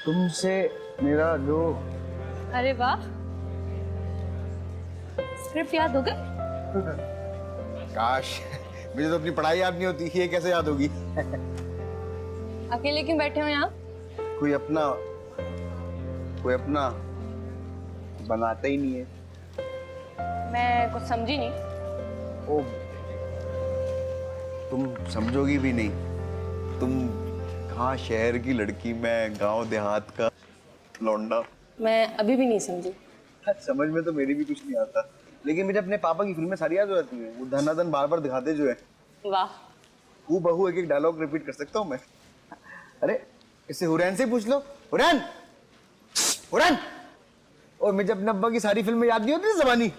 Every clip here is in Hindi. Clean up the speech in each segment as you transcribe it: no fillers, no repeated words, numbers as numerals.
तुमसे मेरा जो। अरे वाह, स्क्रिप्ट याद हो गई? काश मुझे तो अपनी पढ़ाई याद नहीं होती, ये कैसे याद होगी। अकेले क्यों बैठे हो यहाँ? कोई अपना बनाता ही नहीं है। मैं कुछ समझी नहीं। ओ, तुम समझोगी भी नहीं। तुम कहाँ शहर की लड़की, मैं गांव देहात का लौंडा। मैं अभी भी नहीं समझी। समझ में तो मेरी भी कुछ नहीं आता, लेकिन मुझे अपने पापा की फिल्में सारी याद हो जाती हैं। वो धनाधन बार बार दिखाते जो है। वाह। वो बहू एक एक डायलॉग रिपीट कर सकता हूँ मैं। अरे इससे हुरैन से पूछ लो। हुरैन, हुरैन। और मुझे अपने अब्बा की सारी फिल्में याद नहीं होती जबानी।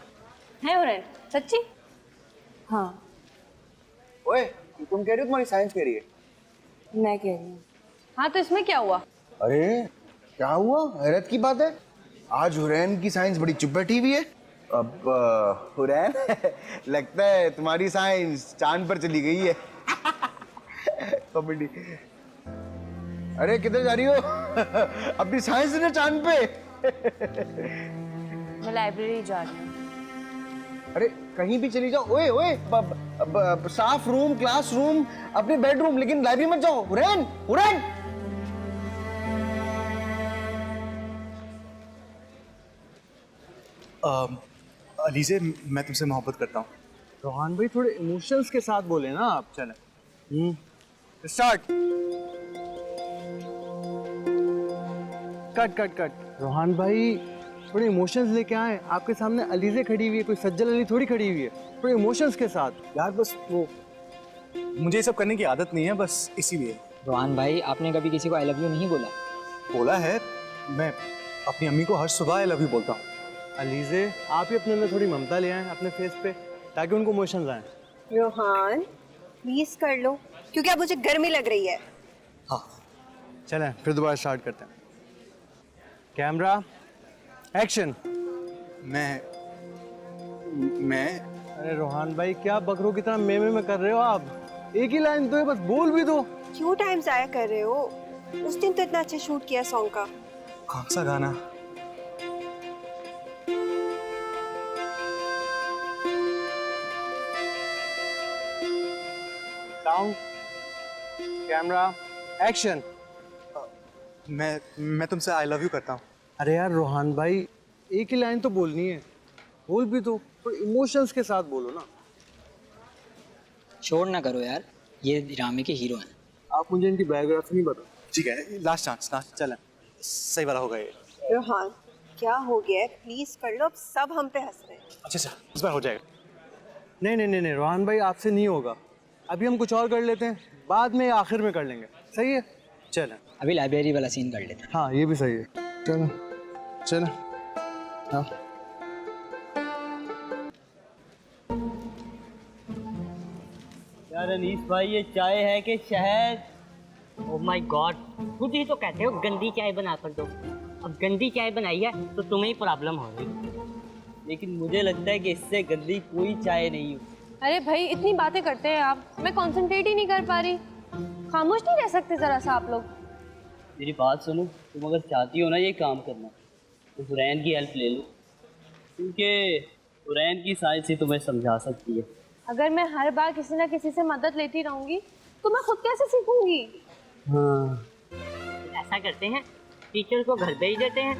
है हुरैन? सच्ची? हाँ। ओए, तुम कह रही हो तुम्हारी साइंस कह रही है? मैं कह रही हूँ। हाँ तो इसमें क्या हुआ? अरे क्या हुआ, हैरत की बात है। आज हुरैन की साइंस बड़ी चुप बैठी हुई है। अब हुरैन लगता है तुम्हारी साइंस चांद पर चली गई है। कॉमेडी। अरे किधर जा रही हो? अपनी साइंस ने चांद पे। मैं लाइब्रेरी जा रही हूँ। अरे कहीं भी चली जाओ। ओए ओए, साफ रूम, क्लास रूम, अपने बेडरूम, लेकिन लाइब्रेरी मत जाओ। हुरैन, हुरैन। अलीज़े, मैं तुमसे मोहब्बत करता हूँ। रोहान भाई थोड़े इमोशंस के साथ बोले ना आप। चले start. Cut cut cut. Rohan भाई थोड़े इमोशंस लेके आए। आपके सामने अलीज़े खड़ी हुई है, कोई सज्जल अली थोड़ी खड़ी हुई है। थोड़े इमोशंस के साथ। यार बस वो, मुझे ये सब करने की आदत नहीं है, बस इसीलिए। रोहान भाई, आपने कभी किसी को आई लव यू नहीं बोला? बोला है, मैं अपनी अम्मी को हर सुबह आई लव यू बोलता हूँ। अलीज़े आप ही अपने अंदर थोड़ी ममता ले आए अपने फेस पे, ताकि उनको इमोशंस आए। रोहान प्लीज कर लो, क्योंकि अब मुझे गर्मी लग रही है। हाँ चलें फिर दोबारा स्टार्ट करते हैं। Camera action. मैं अरे रोहान भाई क्या बकरों की तरह में कर रहे हो आप? एक ही लाइन तो है, बस बोल भी दो। क्यों टाइम जाया कर रहे हो? उस दिन तो इतना अच्छा शूट किया सॉन्ग का। कौन सा गाना? Sound, camera action. मैं तुमसे आई लव यू करता हूँ। अरे यार रोहान भाई एक ही लाइन तो बोलनी है, बोल भी दो। तो इमोशंस के साथ बोलो ना। शोर ना करो यार, ये ड्रामे के हीरो हैं। आप मुझे इनकी बायोग्राफी नहीं बता। ठीक है, लास्ट चांस, लास्ट। चलें, सही वाला होगा ये। रोहान क्या हो गया है? प्लीज कर लो, अब सब हम पे हंस रहे हैं। अच्छा, इस बार हो जाएगा। नहीं रोहान भाई आपसे नहीं होगा। अभी हम कुछ और कर लेते हैं, बाद में आखिर में कर लेंगे। सही है? चलें। अभी लाइब्रेरी वाला सीन कर लेते हैं। हाँ ये भी सही है। चलो चलो। हाँ यार अनीस भाई, ये चाय है कि शहद? ओह माय गॉड, खुद ही तो कहते हो गंदी चाय बना कर दो। अब गंदी चाय बनाई है तो तुम्हें ही प्रॉब्लम हो रही, लेकिन मुझे लगता है कि इससे गंदी कोई चाय नहीं हो। अरे भाई इतनी बातें करते हैं आप, मैं कंसंट्रेट ही नहीं कर पा रही। खामोश नहीं रह सकते जरा सा आप लोग? मेरी बात सुनो, तुम अगर चाहती हो ना ये काम करना, तो हुरैन की हेल्प ले लो, क्योंकि हुरैन की साइंस ही तुम्हें समझा सकती है। अगर मैं हर बार किसी ना किसी से मदद लेती रहूंगी तो मैं खुद कैसे सीखूंगी? हाँ, ऐसा करते हैं, टीचर को घर भेज देते हैं।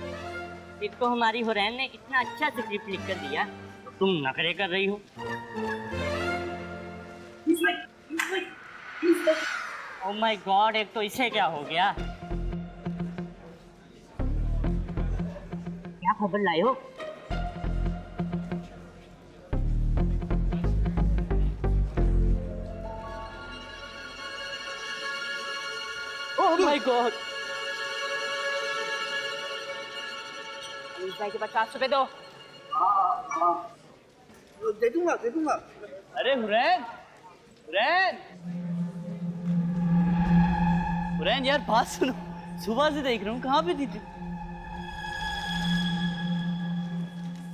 एक तो हमारी हुरैन ने इतना अच्छा स्क्रिप्ट लिख कर दिया, तो तुम नखरे कर रही हो। ओह माय गॉड, एक तो इसे क्या हो गया? क्या खबर लाए हो? ओह माय गॉड, भाई के 50 रुपए दो। दे दूंगा दे दूंगा। अरे हुरैन, हुरैन, हुरैन यार बात सुनो, सुबह से देख रहा हूँ, कहाँ पे थी तू?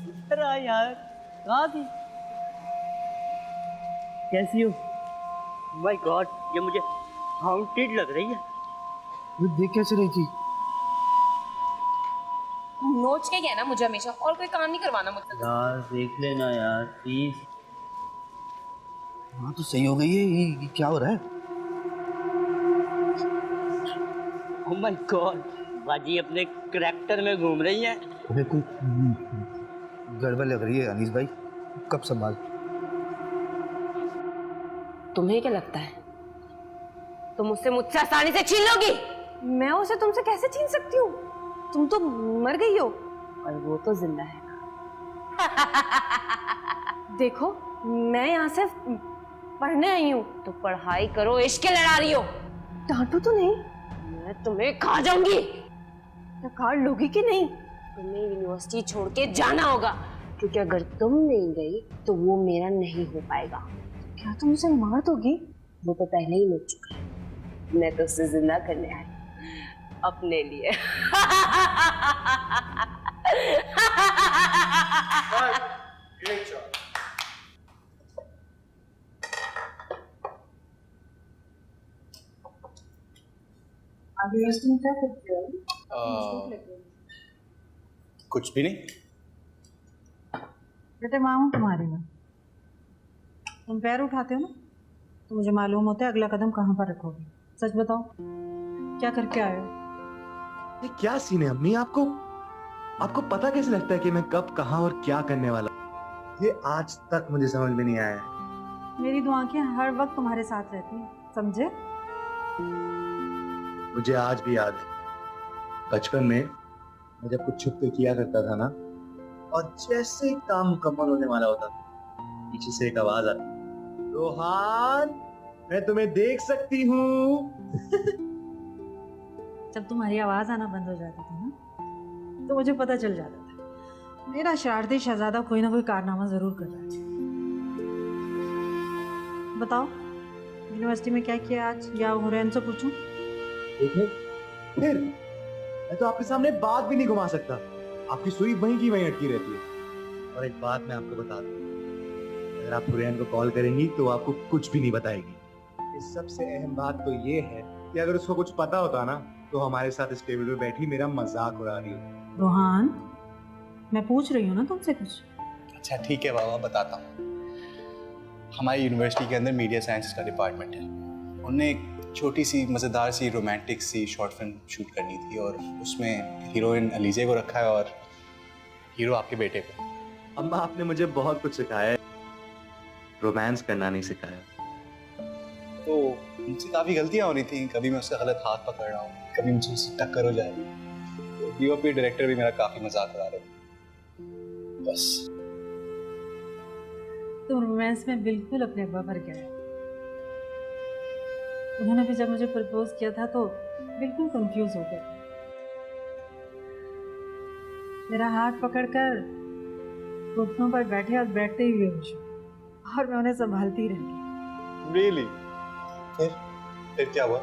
इधर आ यार, कहाँ थी? कैसी हो? माय गॉड, ये मुझे हाउंटेड लग रही है। ये देख कैसे रही थी? नोच के गया ना मुझे हमेशा, और कोई काम नहीं करवाना मुझसे। यार देख लेना यार प्लीज। हाँ तो सही हो गई है। ये क्या हो रहा है? ओह माय गॉड, बाजी अपने करैक्टर में घूम रही है। अबे कोई गड़बड़ लग रही है अनीस भाई, कब संभाल। तुम्हें क्या लगता है तुम उससे मुझसे आसानी से छीन लोगी? मैं उसे तुमसे कैसे छीन सकती हूँ? तुम तो मर गई हो और वो तो जिंदा है। देखो, मैं यहाँ से पढ़ने आई हूँ, तो पढ़ाई करो, इश्क लड़ा रही हो। डांटो तो नहीं, मैं तुम्हें खा जाऊंगी। काट लोगी कि नहीं? तुम्हें यूनिवर्सिटी छोड़ के जाना होगा, क्योंकि अगर तुम नहीं गई तो वो मेरा नहीं हो पाएगा। क्या तुम उसे मार दोगी? वो तो पहले ही मर चुका है। मैं तो उसे जिंदा करने आई अपने लिए। कुछ भी नहीं। बेटे माँ हूँ तुम्हारी मैं। तुम पैर उठाते हो ना, तो मुझे मालूम होता है अगला कदम कहाँ पर रखोगे। सच बताओ, क्या करके आए हो? ये क्या सीन है अम्मी? आपको पता कैसे लगता है कि मैं कब कहाँ और क्या करने वाला? ये आज तक मुझे समझ में नहीं आया है। मेरी दुआएं हर वक्त तुम्हारे साथ रहती हैं, समझे? मुझे आज भी याद है बचपन में मैं जब कुछ छुप के किया करता था ना, और जैसे ही काम मुकम्मल होने वाला होता था, पीछे से एक आवाज आती, रोहान मैं तुम्हें देख सकती हूँ। जब तुम्हारी आवाज आना बंद हो जाती थी ना, तो मुझे पता चल जाता था मेरा शरारती शहजादा कोई ना कोई कारनामा जरूर कर रहा है। बताओ, यूनिवर्सिटी में क्या किया आज, या हुरैन से पूछूं? देखने फिर मैं तो आपके सामने बात भी नहीं घुमा सकता। आपकी सुई वहीं की वहीं अटकी रहती है। और एक बात मैं आपको बता दूं, अगर आप हुरैन को कॉल करेंगी तो आपको कुछ भी नहीं बताएगी। इस सबसे अहम बात तो ये है कि अगर उसको कुछ पता होता ना, तो हमारे साथ इस टेबल पे बैठी मेरा मजाक उड़ा रही होती। रोहान, मैं पूछ रही हूँ ना तुमसे कुछ। अच्छा ठीक है बाबा, बताता हूँ। हमारी यूनिवर्सिटी के अंदर मीडिया साइंस का डिपार्टमेंट है। उन्हें एक छोटी सी मज़ेदार सी रोमांटिक सी शॉर्ट फिल्म शूट करनी थी, और उसमें हीरोइन अलीजे को रखा है और हीरो आपके बेटे को। अम्मा आपने मुझे बहुत कुछ सिखाया है, रोमांस करना नहीं सिखाया। तो मुझसे काफ़ी गलतियाँ हो रही थी। कभी मैं उसका गलत हाथ पकड़ रहा हूँ, कभी मुझसे उससे टक्कर हो जा रही है। तो डीओपी डायरेक्टर भी मेरा काफ़ी मजाक उड़ा रहे हैं। बस तुम रोमांस में बिल्कुल अपने अब्बा पर गए। उन्होंने भी जब मुझे प्रपोज किया था तो बिल्कुल कंफ्यूज हो गए। मेरा हाथ पकड़कर घुटनों पर बैठे और बैठते ही बेहोश, और मैं उन्हें संभालती रह गई। रियली? फिर क्या हुआ?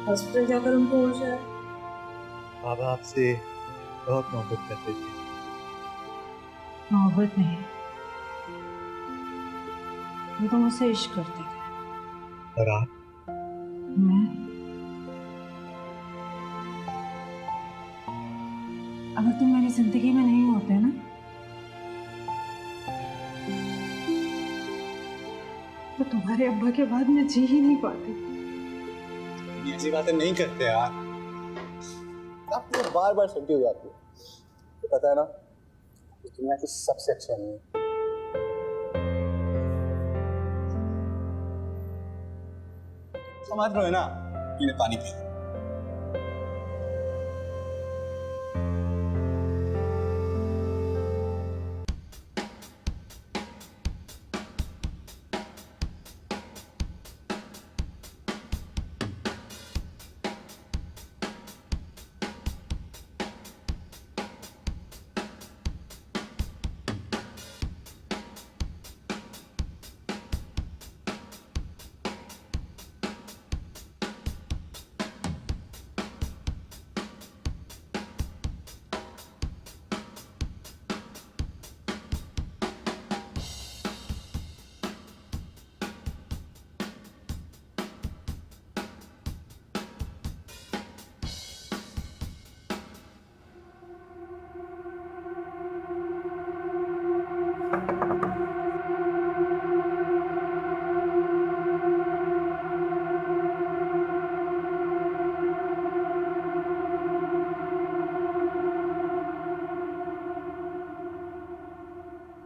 हॉस्पिटल जाकर उनको होश आया। बाबा आपसे बहुत मोहब्बत करते थे। मोहब्बत नहीं, वो तो मुझसे इश्क करते थे। और आप? मैं, अगर तुम मेरी जिंदगी में नहीं होते ना, तो तुम्हारे अब्बा के बाद मैं जी ही नहीं पाती। ऐसी बातें नहीं करते यार। आप तो बार बार सल्टी हो जाती है। तो पता है ना, दुनिया की सबसे अच्छी अम्मी है। समझ रहे हो ना? इन्हें पानी पी।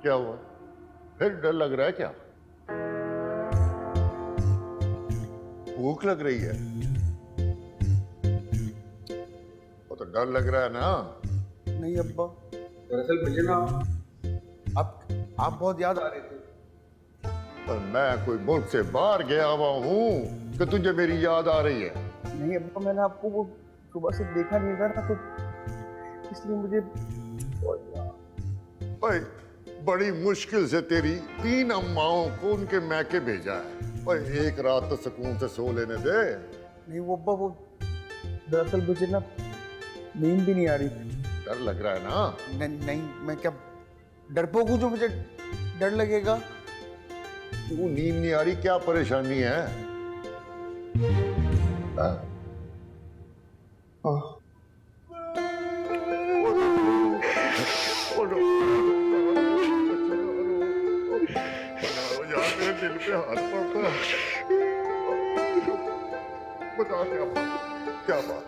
क्या हुआ? फिर डर लग रहा है क्या? भूख लग रही है? वो तो डर लग रहा है ना? नहीं अब्बा, दरअसल मुझे ना आप बहुत याद आ रहे थे। पर मैं कोई मुल्क से बाहर गया हुआ हूँ कि तुझे मेरी याद आ रही है? नहीं अब्बा, मैंने आपको वो सुबह से देखा नहीं था ना, तो इसलिए मुझे भाई बड़ी मुश्किल से तेरी 3 अम्माओं को उनके मैके भेजा है। भाई एक रात तो सुकून से सो लेने दे। नहीं वो अब्बा, वो दरअसल मुझे ना नींद भी नहीं आ रही थी। डर लग रहा है ना? नहीं, मैं क्या डरपोक हूँ जो मुझे डर लगेगा? तू नींद नहीं आ रही, क्या परेशानी है? हाँ? यार मेरे दिल पे हाथ पड़ता है। बता क्या बात?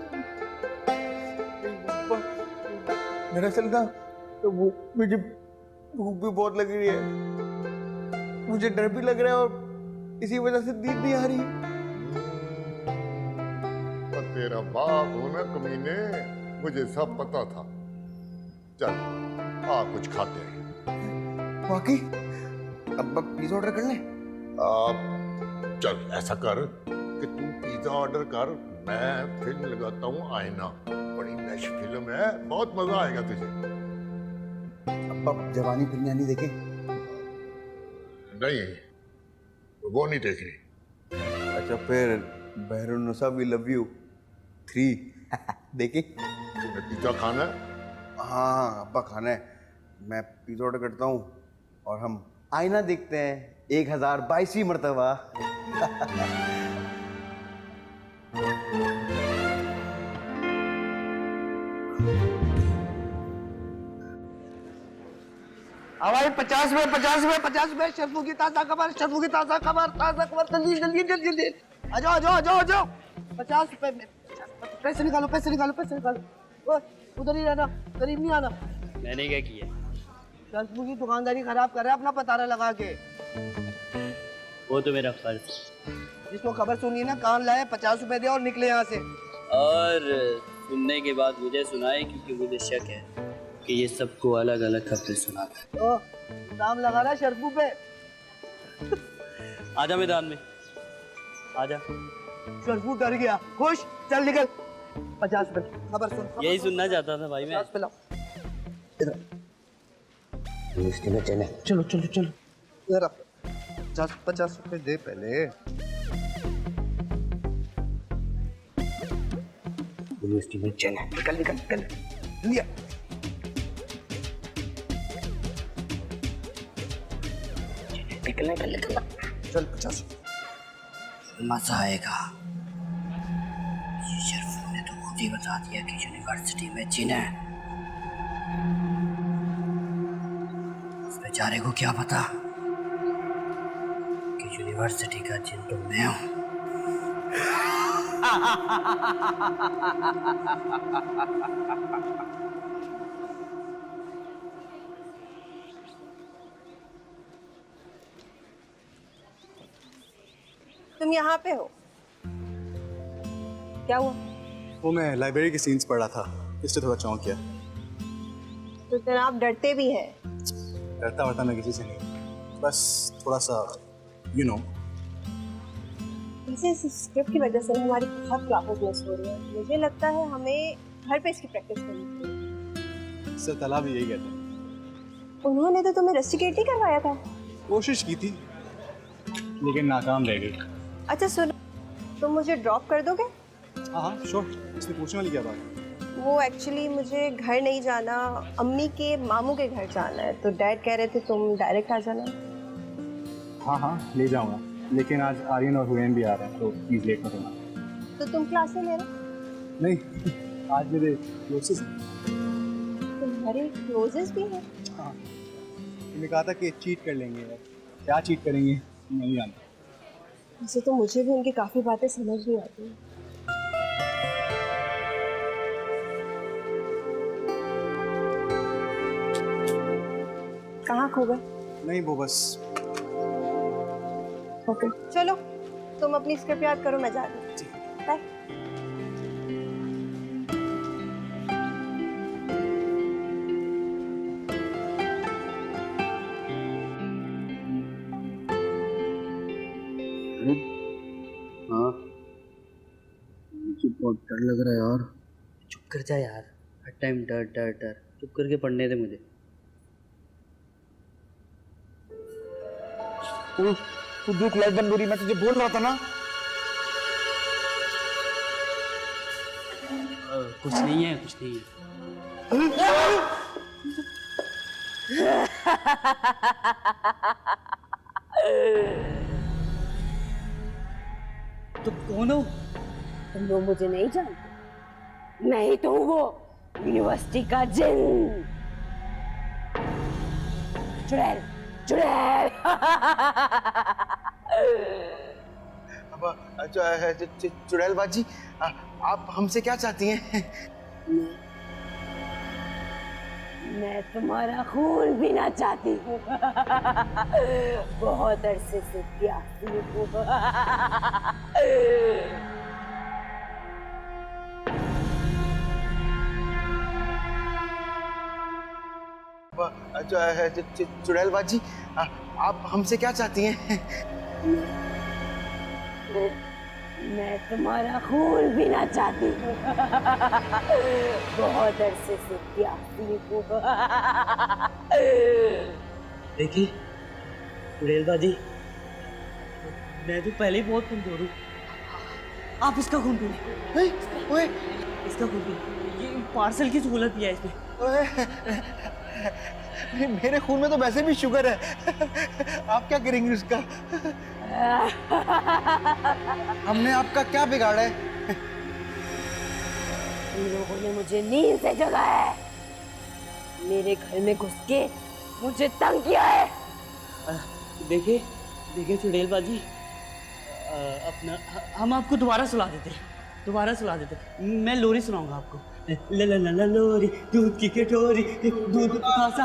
दरअसल ना तो वो मुझे भूख भी बहुत लग रही है, मुझे डर भी लग रहा है और इसी वजह से नींद नहीं आ रही। तेरा बाप हो ना कमीने, मुझे सब पता था। चल आ कुछ खाते हैं। वाकई? अब पिज्जा ऑर्डर कर ले? चल ऐसा कर कि तू पिज्जा ऑर्डर कर, मैं फिल्म लगाता हूँ आईना। बड़ी नश फिल्म है, बहुत मजा आएगा तुझे। अब जवानी बिरयानी देखे? नहीं, वो नहीं देख रही। अच्छा फिर बहरुन्निसा वी लव यू 3 देखे? तुम्हें पिज्जा खाना है? हाँ अब्बा, खाना है। मैं पिज्जा ऑर्डर करता हूँ और हम आईना देखते हैं 1022वीं मर्तबा। हमारे 50 में 50 में 50 में शर्फू की ताजा खबर, शर्फू की ताजा खबर, जल्दी जल्दी जल्दी जल्दी आ जाओ आ जाओ आ जाओ आ जाओ। 50 रुपए में पैसे निकालो पैसे निकालो पैसे निकालो। उधर ही रहना, करीब नहीं आना। मैंने क्या किया? शर्फू की दुकानदारी खराब कर रहा है अपना पतारा लगा के। वो तो मेरा फर्ज। जिसको खबर सुनी ना कान लाए, 50 रुपए दे और निकले यहाँ से। और सुनने के बाद मुझे सुनाए, क्योंकि मुझे शक है कि ये सबको अलग अलग खबरें सुनाता है। दाम लगा रहा शर्फू पे। आजा मैदान में, आजा। शर्फू डर गया, खुश, चल निकल। 50 रुपए खबर सुन। यही सुनना चाहता था भाई मैं। 50 रुपए लाओ। चलो चलो चलो। इधर 50 रुपए दे पहले। यूनिवर्सिटी में चले। निकल निकल निकल लिया। निकल निकल निकल। चल 50। मजा आएगा। शर्फू ने तो खुद ही बता दिया कि यूनिवर्सिटी में जिन है। उस बेचारे को क्या पता कि यूनिवर्सिटी का जिन तो मैं हूं। तुम यहाँ पे हो? क्या हुआ? वो मैं लाइब्रेरी के सीन्स पढ़ रहा था, इससे थोड़ा चौंक गया। तो फिर आप डरते भी हैं? डरता वरता मैं किसी से नहीं, बस थोड़ा सा यू नो। वैसे इस स्क्रिप्ट की वजह से हमारी बहुत क्लासेस मिस हो रही है। मुझे लगता है हमें घर पे इसकी प्रैक्टिस करनी चाहिए। सर तला भी यही कहते हैं। उन्होंने तो तुम्हें रस्टिकेट ही करवाया था। कोशिश की थी लेकिन नाकाम रह गई। अच्छा सुनो, तुम मुझे ड्रॉप कर दोगे? हाँ हाँ श्योर, इसमें पूछने वाली क्या बात है? वो एक्चुअली मुझे घर नहीं जाना, अम्मी के मामू के घर जाना है, तो डैड कह रहे थे तुम डायरेक्ट आ जाना। हाँ हाँ ले जाऊँगा, लेकिन आज आर्यन और हुरैन भी आ रहे हैं तो प्लीज लेट मत होना। तो तुम क्लास में लेना। नहीं, आज मेरे क्लोजेस्ट। तुम्हारे क्लोजेस्ट भी हैं? हाँ, मैंने कहा था कि चीट कर लेंगे, क्या चीट करेंगे नहीं जानता। वैसे तो मुझे भी उनकी काफी बातें समझ नहीं आती। कहाँ? खो गए? नहीं वो बस ओके चलो, तुम अपनी स्क्रिप्ट याद करो, मैं जा रही हूँ। बाय। हाँ, मुझे बहुत डर लग रहा है यार। चुप कर जा यार, हर टाइम डर डर डर। चुप करके पढ़ने दे मुझे। तू देख लाइट बंद हो रही, मैं तुझे बोल रहा था ना। कुछ नहीं है, कुछ नहीं है। तुम कौन हो? तुम लोग मुझे नहीं जानते, मैं ही तो हूँ वो यूनिवर्सिटी का जिन। चुड़ैल चुड़ैल। चुड़ैल बाजी, आप हमसे क्या चाहती हैं? मैं तुम्हारा खून पीना चाहती हूँ। बहुत अरसे से प्यासी हूँ। चुड़ैल बाजी, आप हमसे क्या चाहती हैं? मैं तुम्हारा खून पीना चाहती हूँ। बहुत अरसे से प्यासी हूँ। देखिए चुड़ैल बाजी, मैं तो पहले ही बहुत कमजोर हूँ। आप इसका खून पी लें। ओए, इसका खून पी लें। ये पार्सल की सहूलत भी है इसमें। मेरे खून में तो वैसे भी शुगर है। आप क्या करेंगी उसका? हमने आपका क्या बिगाड़ा है? तुम लोगों ने मुझे नींद से जगाया है, मेरे घर में घुस के मुझे तंग किया है। देखिए देखिए चुड़ैल बाजी, अपना हम आपको दोबारा सुला देते, दोबारा सुला देते। मैं लोरी सुनाऊंगा आपको। ला ला ला ला लोरी, दूध की कटोरी, दूध खासा।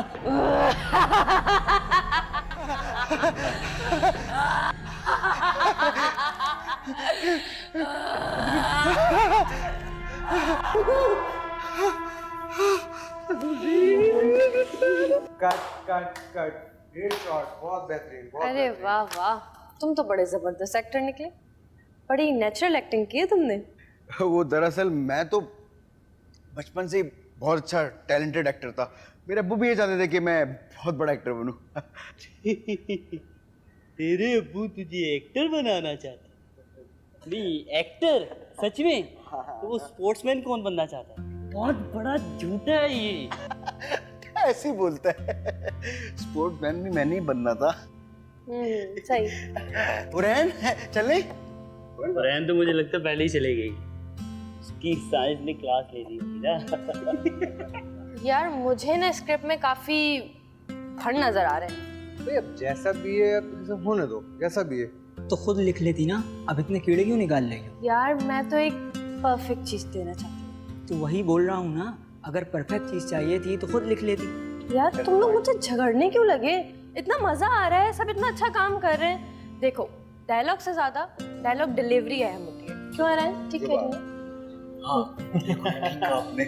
Cut cut cut, great shot, बहुत बेहतरीन, बहुत अरे वाह वाह, तुम तो बड़े जबरदस्त एक्टर निकले। बड़ी नेचुरल एक्टिंग की है तुमने। वो दरअसल मैं तो बचपन से ही बहुत अच्छा टैलेंटेड एक्टर था। मेरे अब्बू भी ये चाहते थे कि मैं बहुत बड़ा एक्टर बनूं। तेरे अब्बू तुझे एक्टर बनाना चाहता है? नहीं एक्टर सच में? तो वो स्पोर्ट्समैन कौन बनना चाहता है? बहुत बड़ा झूठा है ये। ऐसे ही बोलता है। स्पोर्ट्समैन भी मैंने ही बनना था। सही। उरैन चले? रैन तो मुझे लगता है पहले ही चले गई। उसकी साइंस ने क्लास ले ली थी ना। यार मुझे ना स्क्रिप्ट में काफी फन नजर आ रहे हैं। भाई अब जैसा भी है, अब जैसा होने दो, जैसा भी है। तो खुद लिख लेती ना, अब इतने कीड़े क्यों निकाल रही हो? यार मैं तो एक परफेक्ट चीज देना चाहती हूँ। तो वही बोल रहा हूँ ना, अगर परफेक्ट चीज चाहिए थी तो खुद लिख लेती। यार तुम लोग मुझसे झगड़ने क्यों लगे? इतना मजा आ रहा है, सब इतना अच्छा काम कर रहे हैं। देखो डायलॉग से ज्यादा डायलॉग डिलीवरी अहम होती है। क्यों आ रहा है? ठीक है आपने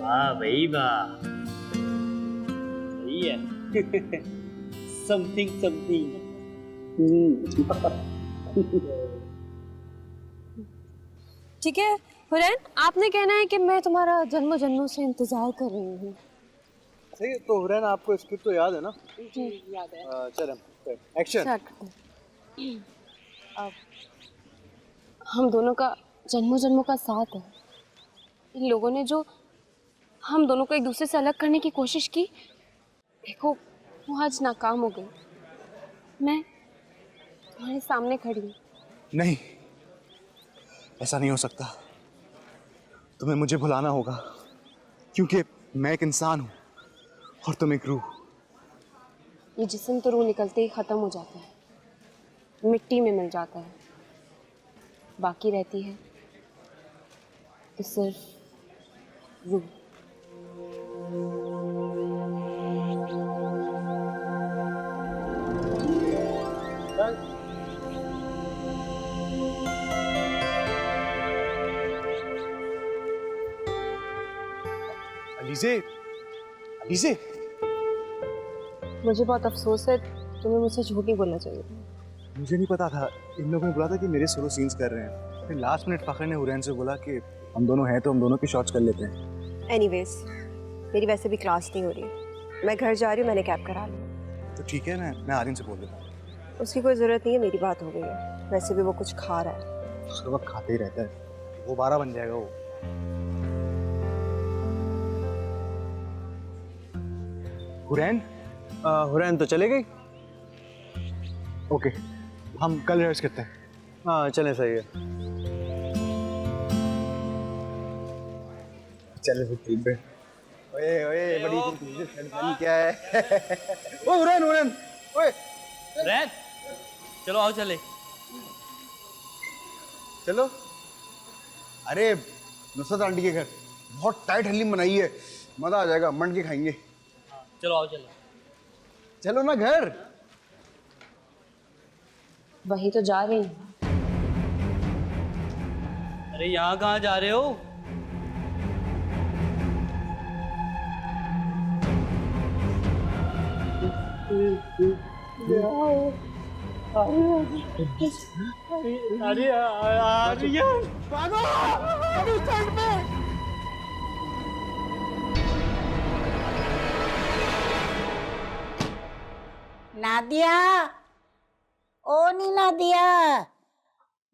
वाह भाई वाह, सही है। Something something. ठीक है हुरैन, आपने कहना है कि मैं तुम्हारा जन्मों जन्मों से इंतजार कर रही हूँ। सही है, तो हुरैन आपको स्क्रिप्ट तो याद है ना? जी याद है। चलो एक्शन। अब हम दोनों का जन्मों जन्मों का साथ है। इन लोगों ने जो हम दोनों को एक दूसरे से अलग करने की कोशिश की, देखो वो आज नाकाम हो गई। मैं तुम्हारे सामने खड़ी हूँ। नहीं, ऐसा नहीं हो सकता। तुम्हें मुझे भुलाना होगा, क्योंकि मैं एक इंसान हूँ और तुम एक रूह। ये जिस्म तो रूह निकलते ही खत्म हो जाता है, मिट्टी में मिल जाता है। बाकी रहती है तो सिर्फ रूह। अलीज़े, अलीज़े, मुझे बहुत अफसोस है, तुम्हें मुझसे झूठ नहीं बोलना चाहिए। मुझे नहीं पता था, इन लोगों ने बोला था कि मेरे सोलो सीन्स कर रहे हैं। फिर लास्ट मिनट फ़खर ने हुरैन से बोला कि हम दोनों हैं तो हम दोनों की शॉट्स कर लेते हैं। एनीवेज, मेरी वैसे भी क्लास नहीं हो रही, मैं घर जा रही हूँ, मैंने कैब करा ली। तो ठीक है, मैं आर्यन से बोल देता हूँ। उसकी कोई ज़रूरत नहीं है, मेरी बात हो गई है। वैसे भी वो कुछ खा रहा है। उसके वक्त खाते ही रहता है, वो 12 बन जाएगा वो। हुरैन तो चले गई। ओके, हम कल रिहर्स करते हैं। हाँ चलें, सही है। चले फिर ठीक है। ओए ओए बड़ी बनी क्या है? ओ हुरैन हुरैन, ओए रैन, चलो आओ चले। चलो। अरे नुसरत आंटी के घर बहुत टाइट हलीम बनाई है, मजा आ जाएगा, मंड के खाएंगे। चलो आओ चलो। चलो ना घर। वही तो जा रही हूँ। अरे यहाँ कहाँ जा रहे हो? नादिया, ओ नी नादिया।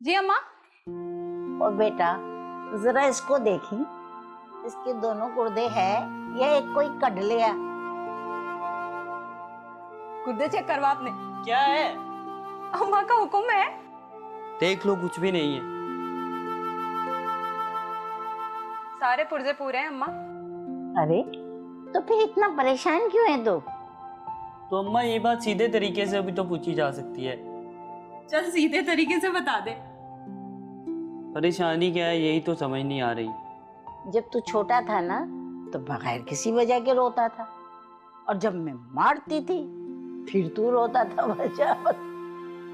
जी अम्मा। और बेटा जरा इसको देखी, इसके दोनों गुर्दे हैं या एक कोई कट लिया? गुर्दे चेक करवा आपने? क्या है? अम्मा का हुक्म है। देख लो, कुछ भी नहीं है। सारे पुर्जे पूरे हैं अम्मा। अरे तो फिर इतना परेशान क्यों है तू? तो अम्मा ये बात सीधे तरीके से अभी तो पूछी जा सकती है। चल सीधे तरीके से बता दे। परेशानी क्या है यही तो समझ नहीं आ रही। जब तू छोटा था ना तो बगैर किसी वजह के रोता था, और जब मैं मारती थी फिर तू रोता था वजह।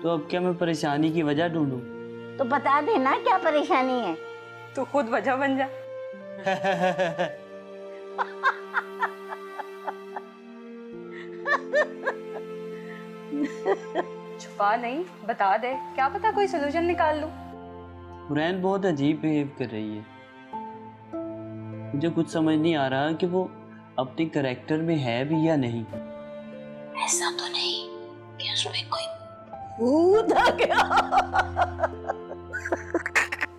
तो अब क्या मैं परेशानी की वजह ढूंढूं? तो बता दे ना क्या परेशानी है। तू खुद वजह बन जा। छुपा नहीं, बता दे, क्या पता कोई सलूशन निकाल लूं। हुरैन बहुत अजीब बिहेव कर रही है। मुझे कुछ समझ नहीं आ रहा कि वो अपने कैरेक्टर में है भी या नहीं। ऐसा तो नहीं कि उसमें कोई भूत आ गया?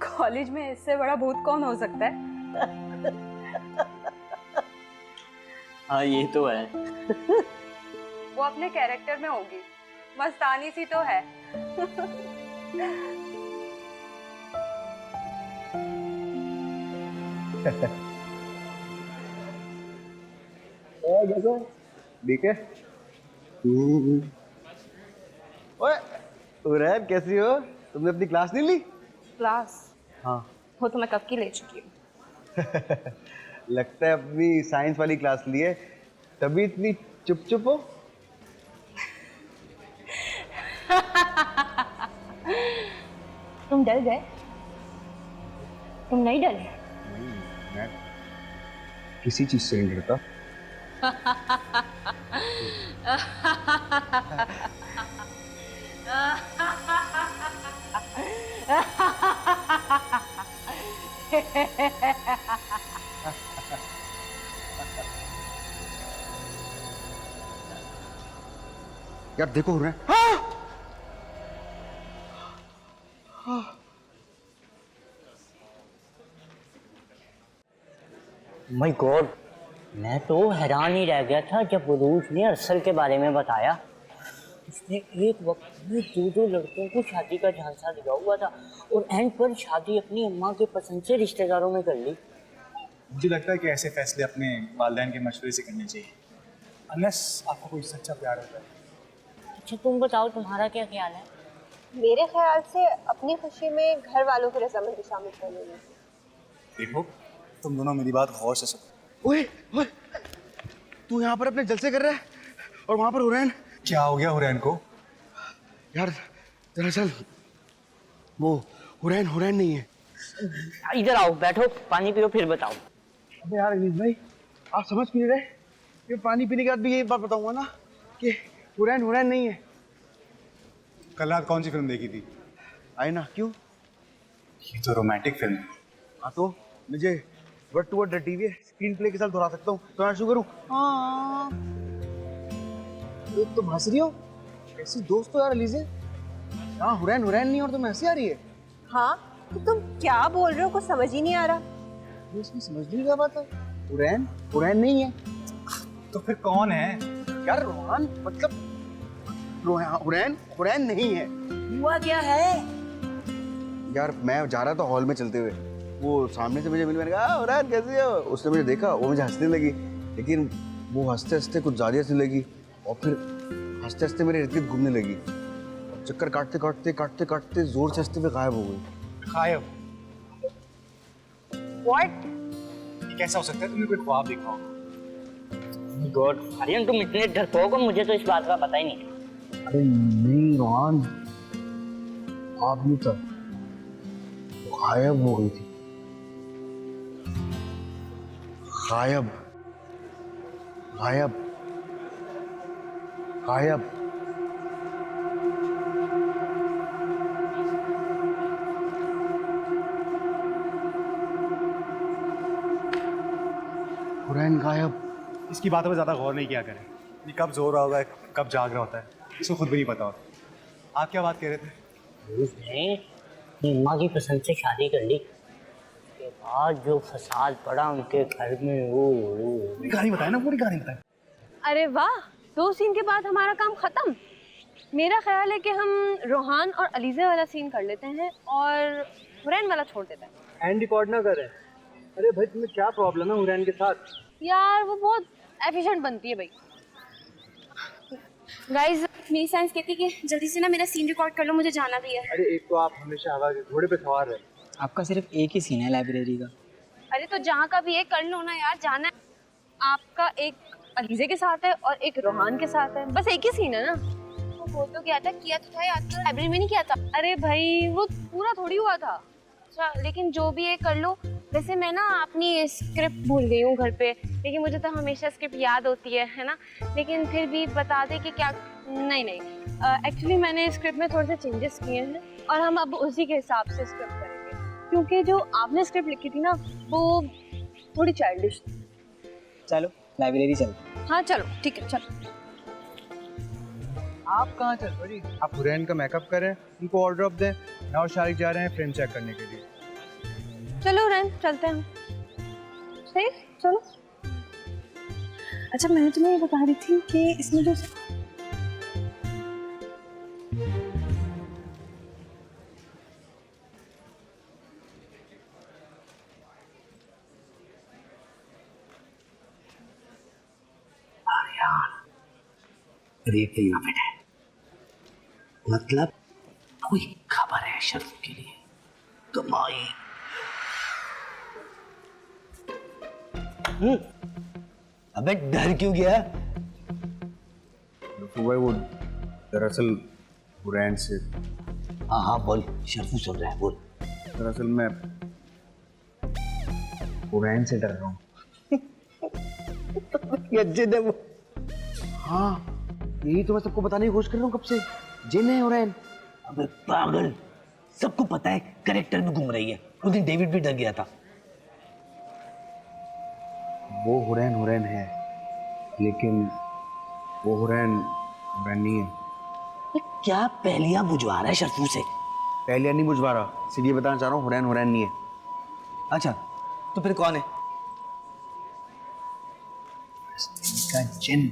कॉलेज में इससे बड़ा भूत कौन हो सकता है? हाँ ये तो है। वो अपने कैरेक्टर में होगी, मस्तानी सी तो है। ठीक है। ओए हुरैन कैसी हो? तुमने अपनी क्लास नहीं ली? क्लास? हाँ। वो तो मैं कब की ले चुकी हूँ। लगता है अपनी साइंस वाली क्लास ली है, तभी इतनी चुप चुप हो। तुम डर गए? तुम नहीं डरे? मैं किसी चीज से नहीं डरता। यार देखो हुरैन। माय गॉड, मैं तो हैरान ही रह गया था जब रूज ने अरसल के बारे में बताया। उसने एक वक्त में 2 लड़कों को शादी का झांसा दिया हुआ था और एंड पर शादी अपनी अम्मा के पसंद से रिश्तेदारों में कर ली। मुझे लगता है कि ऐसे फैसले अपने वालिदैन के मशवरे से करने चाहिए, अनलेस आपको कोई सच्चा प्यार होता है। अच्छा तुम बताओ, तुम्हारा क्या ख्याल है? मेरे ख्याल से अपनी खुशी में घर वालों की रजामंदी शामिल कर लेनी। देखो तुम दोनों मेरी बात गौर से सुनो। ओए ओए, तू यहाँ पर अपने जलसे कर रहा है और वहाँ पर हुरैन। क्या हो गया हुरैन को? यार दरअसल वो हुरैन नहीं है। इधर आओ, बैठो, पानी पियो फिर बताओ। अबे यार अनीस भाई, आप समझ क्यों नहीं रहे? ये पानी पीने के बाद भी यही बात बताऊंगा ना कि हुरैन नहीं है। कल रात कौन सी फिल्म देखी थी? आईना। क्यों? ये तो रोमांटिक फिल्म है। हाँ तो मुझे वर्ड टू वर्ड रटी हुई है, स्क्रीन प्ले के साथ दोहरा सकता हूँ। तो मैं शुरू करूँ? हाँ तुम हंस रही हो? ऐसी दोस्त हो यार अलीज़े। हाँ हुरैन नहीं और तुम हंसी आ रही है। हाँ तो तुम क्या बोल रहे हो, कुछ समझ ही नहीं आ रहा। इसमें समझ नहीं क्या बात है? हुरैन नहीं है तो फिर कौन है यार? रोहान मतलब हुरैन नहीं है। हुआ क्या है? यार मैं जा रहा था हॉल में चलते हुए, वो सामने से मुझे मिली, मैंने कहा हुरैन कैसी हो? उसने मुझे देखा, वो मुझे हंसने लगी, लेकिन वो हंसते हंसते कुछ ज़्यादा हंसने लगी और फिर हंसते हंसते मेरे इर्द गिर्द घूमने लगी। चक्कर काटते जोर से हंसते हुए गायब हो गई। गायब? What? ये कैसा हो सकता है? तुमने कोई ख्वाब देखा होगा। गॉड आर्यन, तुम इतने डरपोक हो, मुझे तो इस बात का पता ही नहीं। अरे नहीं रोहान, ख्वाब नहीं था, गायब हो गई थी। गायब। हुरैन गायब। इसकी बातों पे ज़्यादा गौर नहीं किया करें। ये कब जोर रहा होगा, कब जाग रहा होता है, इसको खुद भी नहीं पता होता। आप क्या बात कह रहे थे? उसने माँ की पसंद से शादी कर ली के बाद जो फसाद पड़ा उनके घर में, वो पूरी कहानी बताए ना, पूरी कहानी बताए। अरे वाह, 2 सीन के बाद हमारा काम खत्म। मेरा ख्याल है कि हम रोहान और अलीज़े वाला सीन कर लेते हैं और हुरैन वाला छोड़ देते हैं। एंड रिकॉर्ड ना करें। अरे भाई तुम्हें क्या प्रॉब्लम है हुरैन के साथ? यार वो बहुत एफिशिएंट बनती है भाई। गाइस मेरी साइंस कहती है कि जल्दी से ना मेरा सीन रिकॉर्ड कर लो, मुझे जाना भी है। अरे एक तो आप हमेशा हवा के घोड़े पे सवार है। आपका सिर्फ एक ही सीन है लाइब्रेरी का। अरे तो जहाँ का भी एक कर लो ना यार, जाना है। आपका एक अलीज़े के साथ है और एक रोहान के साथ है, बस एक ही सीन है ना। वो तो किया तो था याद तो लाइब्रेरी में नहीं किया था। अरे भाई वो पूरा थोड़ी हुआ था। अच्छा लेकिन जो भी एक कर लो। वैसे मैं ना अपनी स्क्रिप्ट भूल गई हूँ घर पे, लेकिन मुझे तो हमेशा स्क्रिप्ट याद होती है ना। लेकिन फिर भी बता दे कि क्या। नहीं एक्चुअली मैंने स्क्रिप्ट में थोड़े से चेंजेस किए हैं और हम अब उसी के हिसाब से स्क्रिप्ट करेंगे, क्योंकि जो आपने स्क्रिप्ट लिखी थी ना वो थोड़ी चाइल्डिश थी। चलो लाइब्रेरी चलते। हाँ चलो ठीक है, चलो। आप कहाँ चल रही? आप हुरैन का मेकअप करें, उनको ऑर्डर दें। मैं और शारिक जा रहे हैं फ्रेम चेक करने के लिए। चलो रैन चलते हैं। सही चलो। अच्छा मैं तुम्हें ये बता रही थी कि इसमें जो रेप यहाँ पे है, मतलब कोई खबर है शर्फ के लिए। कमाई। अबे डर क्यों गया? भाई वो दरअसल हुरैन से। हाँ बोल, शर्फू सुन रहा है, बोल। दरअसल मैं हुरैन से डर रहा हूँ। हाँ यही तो मैं सबको बताने की कोशिश कर रहा हूँ कब से। जिन है हुरैन। अबे पागल, सबको पता है करेक्टर में घूम रही है। उस दिन डेविड भी डर गया था। वो हुरैन है, लेकिन वो हुरैन नहीं है। ये क्या पहलियां बुझवा रहा है शर्फू से? पहले नहीं बुझवा रहा, सीधे बताना चाह रहा हूँ हुरैन नहीं है। अच्छा तो फिर कौन है? जिन।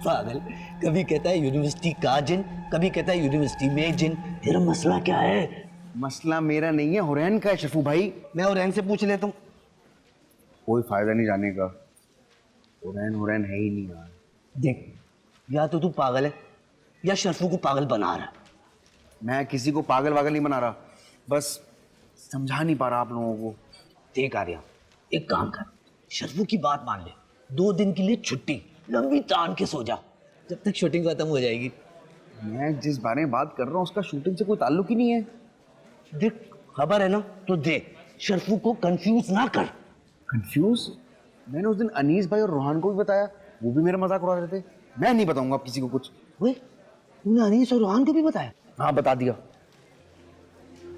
पागल, कभी कहता है यूनिवर्सिटी का जिन, कभी कहता है यूनिवर्सिटी में जिन। तेरा मसला क्या है? मसला मेरा नहीं है, हुरैन का है शफू भाई। मैं हुरैन से पूछ लेता हूँ। कोई फायदा नहीं जाने का, हुरैन है ही नहीं यार। देख, या तो तू पागल है या शर्फू को पागल बना रहा है। मैं किसी को पागल वागल नहीं बना रहा, बस समझा नहीं पा रहा आप लोगों को। देख आर्या, एक काम कर, शर्फू की बात मान ले। 2 दिन के लिए छुट्टी लंबी तान के सो जा, जब तक शूटिंग खत्म हो जाएगी। मैं जिस बारे में बात कर रहा हूँ उसका शूटिंग से कोई ताल्लुक ही नहीं है। देख खबर है ना, तो दे, शर्फू को कंफ्यूज ना कर। कंफ्यूज? मैंने उस दिन अनीस भाई और रोहान को भी बताया, वो भी मेरा मजाक उड़ा रहे थे। मैं नहीं बताऊंगा अब किसी को कुछ। वे तूने अनीस और रोहान को भी बताया? हाँ बता दिया।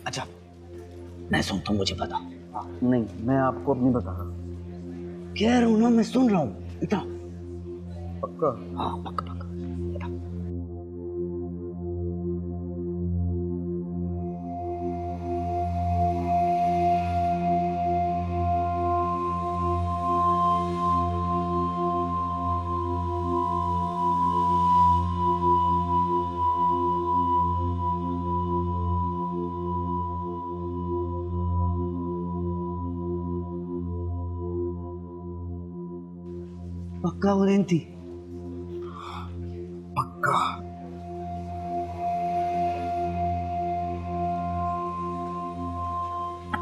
अच्छा मैं सुनता हूँ, मुझे बता। नहीं मैं आपको अब नहीं बता रहा। कह रहा हूँ ना, मैं सुन रहा हूँ। बता। पक्का? हाँ पक्का पक्का बता। पक्का हुरैन थी? पक्का।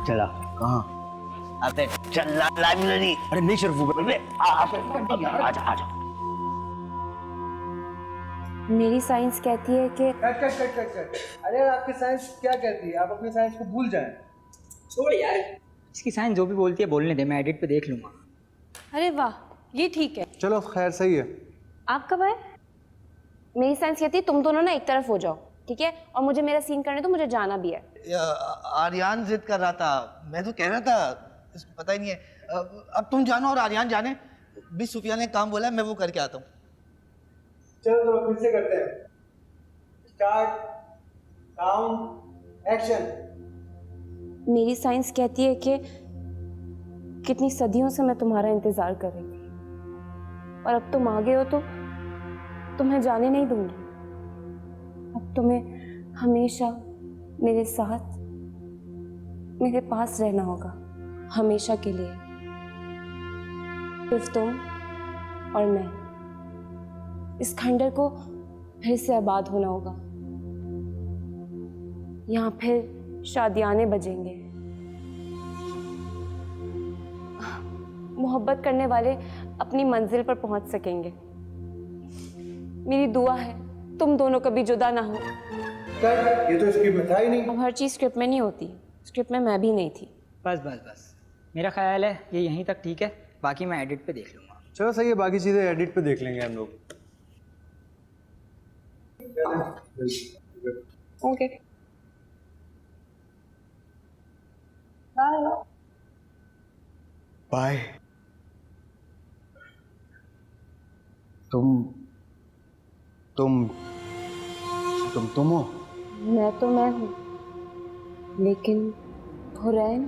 चला कहाँ? आते चल लाइब्रेरी। अरे नहीं शर्फू भाई। आजा आजा। मेरी साइंस कहती है कि cut cut cut cut cut. अरे आपकी साइंस क्या कहती है? आप अपनी साइंस को भूल जाएं। छोड़ यार, इसकी साइंस जो भी बोलती है बोलने दे, मैं एडिट पे देख लूंगा। अरे वाह, ये ठीक है। चलो खैर सही है। आप कब आए? मेरी साइंस कहती है तुम दोनों ना एक तरफ हो जाओ, ठीक है? और मुझे मेरा सीन करने तो मुझे जाना भी है। आर्यन जिद कर रहा था, मैं तो कह रहा था, इसको पता ही नहीं है। अब तुम जानो और आर्यन जाने। भी सुफिया ने काम बोला है, मैं वो करके आता हूँ। चलो तो फिर से करते हैं। Start, count, action. मेरी साइंस कहती है कि कितनी सदियों से मैं तुम्हारा इंतजार कर रही थी, और अब तुम आ गए हो तो तुम्हें जाने नहीं दूंगी। अब तुम्हें हमेशा मेरे साथ, मेरे पास रहना होगा, हमेशा के लिए। सिर्फ तुम और मैं। इस खंडर को फिर से आबाद होना होगा। यहाँ फिर शादियाने बजेंगे। मोहब्बत करने वाले अपनी मंजिल पर पहुंच सकेंगे। मेरी दुआ है तुम दोनों कभी जुदा ना हो। ये तो स्क्रिप्ट में था ही नहीं। अब हर चीज स्क्रिप्ट में नहीं होती, स्क्रिप्ट में मैं भी नहीं थी। बस बस बस, मेरा ख्याल है ये यहीं तक ठीक है, बाकी मैं एडिट पे देख लूंगा। चलो सही है, बाकी चीजें एडिट पे देख लेंगे हम लोग। ओके। बाय। तुम हो? मैं तो मैं हूँ, लेकिन हुरैन